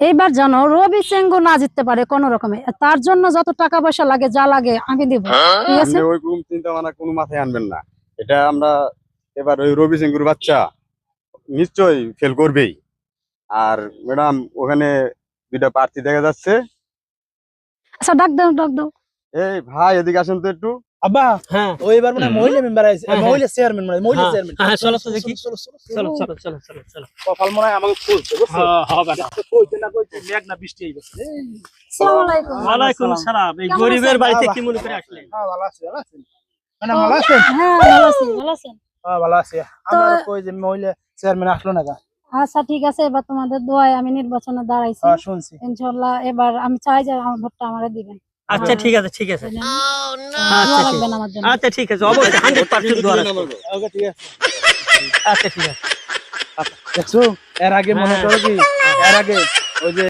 এইবার জানো রবি চেঙ্গু না জিততে পারে কোন রকমে, তার জন্য যত টাকা পয়সা লাগে যা লাগে আমি দিব, ঠিক আছে? আপনি ওইরকম চিন্তা ভাবনা কোনো মাথায় আনবেন না। এটা আমরা এবার ওই রবি সিংগুর বাচ্চা নিশ্চয়ই ফেল করবেই। আর ম্যাডাম ওখানে দুইটা প্রার্থী দেখা যাচ্ছে। আচ্ছা ডাক দাও ডাক দাও। এই ভাই এদিকে আসেন তো একটু। আব্বা হ্যাঁ ও এবার মানে মহিলা মেম্বার আছে, হ্যাঁ, মহিলা চেয়ারম্যান মানে মহিলা হ্যাঁ, চেয়ারম্যান। হ্যাঁ, চলো তো দেখি। চলো চলো চলো চলো চলো চলো চলো। কপাল মনে হয় আমাকে খুলছে বুঝছো? হ্যাঁ হ্যাঁ বেটা। কইতে না কইতে মেঘ না বৃষ্টি হয়ে গেছে। আসসালামু আলাইকুম। ওয়ালাইকুম আসসালাম। এই কেমন গরিবের আছেন? বাড়িতে কি মনে করে আসলেন? হ্যাঁ ভালো আছি ভালো আছেন। মানে ভালো আছেন? হ্যাঁ ভালো আছি, ভালো আছেন? হ্যাঁ ভালো আছি। আমার কই যে মহিলা চেয়ারম্যান আসলো না গা? আচ্ছা ঠিক আছে, এবার তোমাদের দোয়ায় আমি নির্বাচনে দাঁড়াইছি। হ্যাঁ শুনছি। ইনশাআল্লাহ এবার আমি চাই যে আমার ভোটটা আমারে দিবেন। আচ্ছা ঠিক আছে ঠিক আছে। দোয়া আচ্ছা ঠিক রাখবেন আমার জন্য। আচ্ছা ঠিক আছে, অবশ্যই 100% দোয়া রাখবো। ওকে ঠিক আছে। আচ্ছা ঠিক আছে। দেখছো এর আগে মনে করো কি এর আগে ওই যে